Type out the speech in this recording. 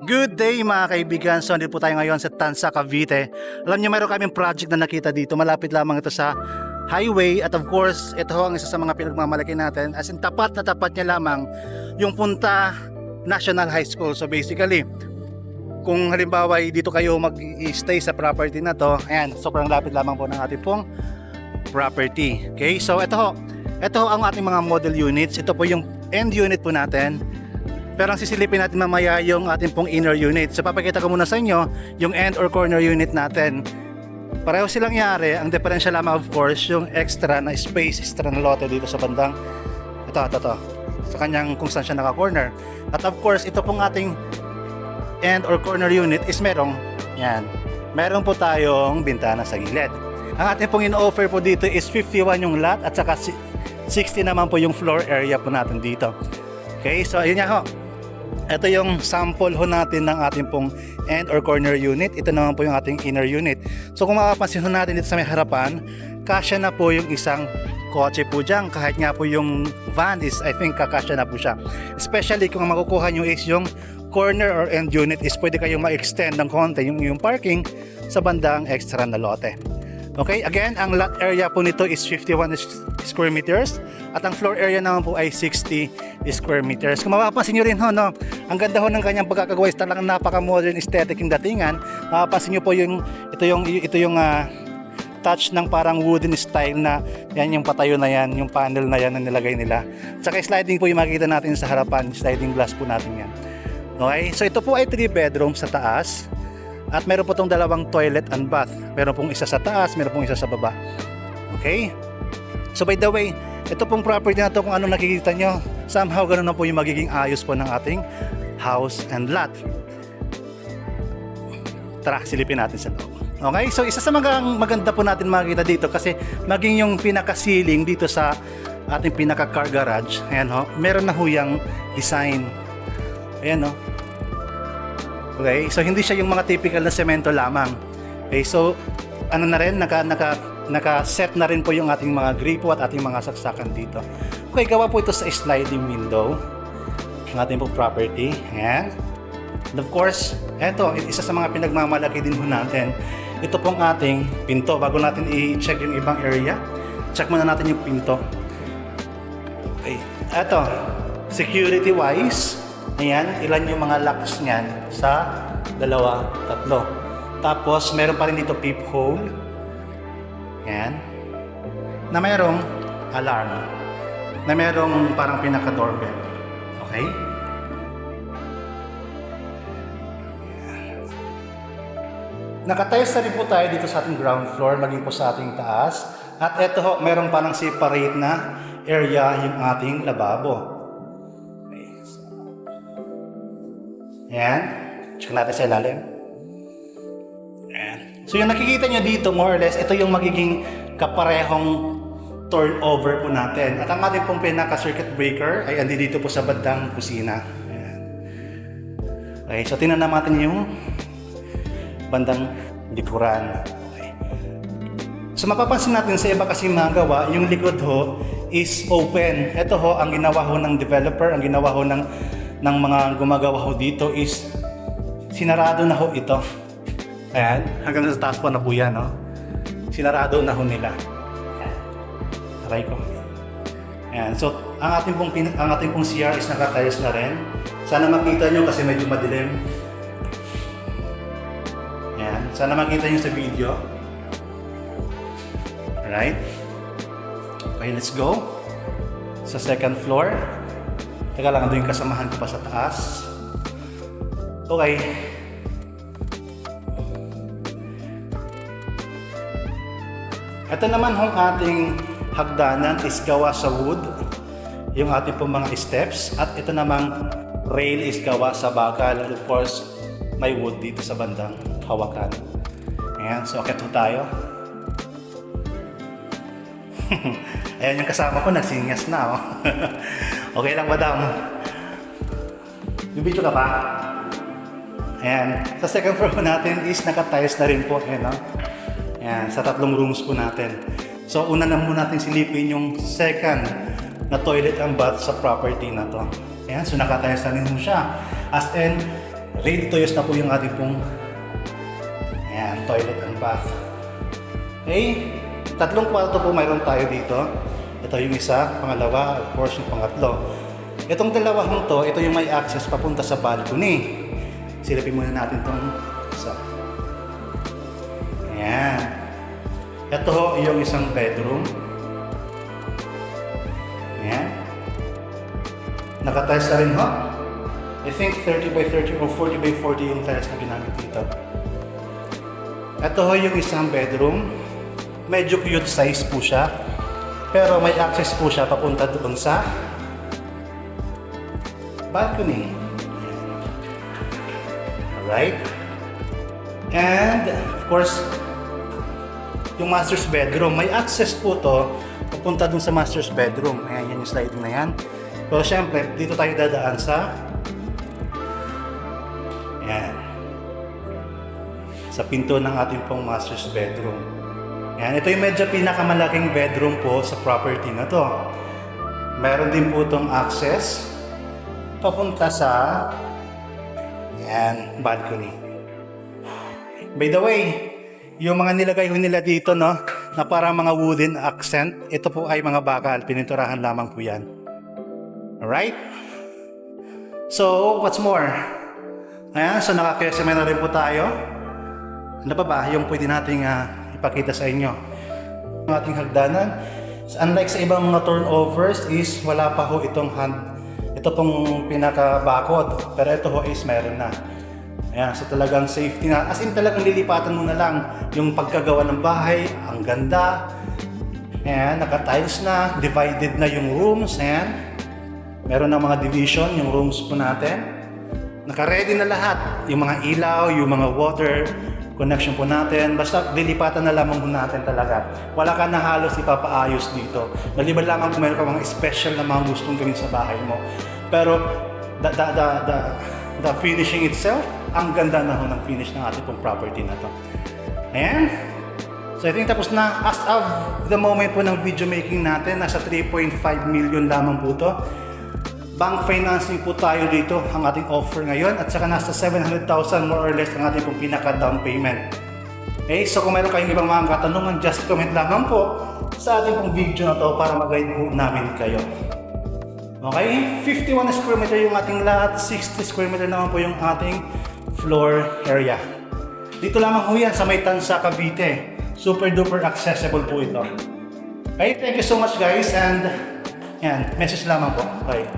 Good day mga kaibigan. So andito po tayo ngayon sa Tansa, Cavite. Alam niyo mayroon kaming project na nakita dito. Malapit lamang ito sa highway. At of course, ito ang isa sa mga pinagmamalaki natin. As in tapat na tapat niya lamang yung Punta National High School. So basically, kung halimbawa dito kayo mag-stay sa property na to, ayan, sobrang lapit lamang po ng ating pong property. Okay, so ito ho ang ating mga model units. Ito po yung end unit po natin. Pero ang sisilipin natin mamaya yung ating pong inner unit. So papakita ko muna sa inyo yung end or corner unit natin. Pareho silang yari. Ang diferensya lamang of course yung extra na space, extra na lote dito sa bandang ito. Sa kanyang kung saan siya naka-corner. At of course ito pong ating end or corner unit is merong po tayong bintana sa gilid. Ang ating pong in-offer po dito is 51 yung lot at saka 60 naman po yung floor area po natin dito. Okay, so ayun nga ho. Ito yung sample ho natin ng ating pong end or corner unit. Ito naman po yung ating inner unit. So kung makapansin ho natin dito sa may harapan, kasya na po yung isang kotse po dyan. Kahit nga po yung van is I think kakasya na po siya. Especially kung makukuha nyo is yung corner or end unit is pwede kayong ma-extend ng konti yung parking sa bandang extra na lote. Okay, again, ang lot area po nito is 51 square meters at ang floor area naman po ay 60 square meters. Kung mapapansin nyo rin ho, no, ang ganda ho ng kanyang pagkakagawa is talagang napaka-modern aesthetic yung datingan. Mapapansin nyo po ito yung touch ng parang wooden style na yan yung patayo na yan, yung panel na yan na nilagay nila. Saka sliding po yung makikita natin sa harapan, sliding glass po natin yan. Okay, so ito po ay 3 bedrooms sa taas. At meron po itong dalawang toilet and bath. Meron pong isa sa taas, meron pong isa sa baba. Okay? So by the way, ito pong property na to kung ano nakikita nyo, somehow ganun na po yung magiging ayos po ng ating house and lot. Tara, silipin natin sa loob. Okay? So isa sa maganda po natin makikita dito kasi maging yung pinaka-ceiling dito sa ating pinaka-car garage, ayan ho, meron na huyang design. Ayan ho. Okay, so hindi siya yung mga typical na semento lamang. Okay, so ano na rin, naka-set na rin po yung ating mga gripo at ating mga saksakan dito. Okay, gawa po ito sa sliding window ng ating po property. Ayan. And of course, eto, isa sa mga pinagmamalaki din po natin. Ito pong ating pinto. Bago natin i-check yung ibang area, check muna natin yung pinto. Okay, eto, security wise, ayan, ilan yung mga locks niyan? Sa 2, 3. Tapos, meron pa rin dito peephole. Ayan. Na merong alarm. Na merong parang pinaka-doorbell. Okay? Nakatayos na rin po tayo dito sa ating ground floor, maging po sa ating taas. At eto ho, merong parang separate na area yung ating lababo. Ayan. Check natin sa ilalim. Ayan. So yung nakikita nyo dito, more or less, ito yung magiging kaparehong turnover po natin. At ang ating pong pinaka-circuit breaker ay andi dito po sa bandang kusina. Ayan. Okay, so tingnan natin yung bandang likuran. Okay. So mapapansin natin sa iba kasi magawa, yung likod ho is open. Ito ho, ang ginawa ho ng developer, ang ginawa ho ng mga gumagawa ho dito is sinarado na ho ito. Ayan, hanggang sa taas po na po yan, no? Sinarado na ho nila. Aray ko. Ayan, so ang ating pong CR is nakatayos na rin. Sana makita nyo kasi medyo madilim. Ayan, sana makita nyo sa video. Alright. Okay, let's go. Sa second floor. Teka lang, ando yung kasamahan ko pa sa taas. Okay. Ito naman hong ating hagdanan is gawa sa wood. Yung ating pong mga steps. At ito namang rail is gawa sa bakal. And of course, may wood dito sa bandang hawakan. Ayan, so akit ho tayo. Ayan yung kasama ko, nagsingas na. Oh. Okay lang, madam. Bibidyo ka pa? Ayan. Sa second floor natin is nakatiles na rin po. Ayan, no? Ayan, sa 3 rooms po natin. So, una na muna natin silipin yung second na toilet and bath sa property na to. Ayan, so nakatiles na rin mo siya. As in, ready to use na po yung ating pong ayan, toilet and bath. Okay, 3 kwarto po mayroon tayo dito. Ito yung isa, pangalawa, of course yung pangatlo. Itong dalawang to, ito yung may access papunta sa balcony. Silipin muna natin itong isa. Ayan. Ito ho yung isang bedroom. Ayan. Naka-tiles na rin ho. I think 30 by 30 or 40 by 40 yung tiles na ginamit dito. Ito ho yung isang bedroom. Medyo cute size po siya. Pero may access po siya papunta doon sa balcony. Alright. And of course, yung master's bedroom, may access po to papunta dun sa master's bedroom. Ayan, yan yung sliding na yan. Pero syempre, dito tayo dadaan sa ayan, sa pinto ng ating pong master's bedroom. Ayan, ito yung medyo pinakamalaking bedroom po sa property na to. Meron din po itong access papunta sa ayan, balcony. By the way, yung mga nilagay ko nila dito, no, na parang mga wooden accent, ito po ay mga bakal. Pininturahan lamang po yan. Alright? So, what's more? Ayan, so nakakesime na rin po tayo. Ano pa ba yung pwede nating ipakita sa inyo? Ang ating hagdanan, unlike sa ibang mga turnovers is wala pa ho itong ito pong pinaka-bakod. Pero ito ho is meron na. Ayan, so talagang safety na. As in talagang lilipatan mo na lang yung pagkagawa ng bahay. Ang ganda. Ayan, naka-tiles na. Divided na yung rooms. Ayan. Meron na mga division yung rooms po natin. Naka-ready na lahat. Yung mga ilaw, yung mga water connection po natin. Basta lilipatan na lamang po natin talaga. Wala ka na halos ipapaayos dito. Maliban lamang kung meron ka mga special na mga gustong gawin sa bahay mo. Pero the finishing itself, ang ganda na ho ng finish ng ating pong property na to. Ayan. So I think tapos na. As of the moment po ng video making natin, nasa 3.5 million lamang po to. Bank financing po tayo dito ang ating offer ngayon at saka nasa 700,000 more or less ang ating pong pinaka-down payment. Okay, so kung meron kayong ibang mga katanungan, just comment lamang po sa ating pong video na to para mag-guide po namin kayo. Okay, 51 square meter yung ating lot, 60 square meter naman po yung ating floor area. Dito lamang po yan sa may Tansa, Cavite. Super duper accessible po ito. Okay, thank you so much guys and yan, message lamang po. Okay.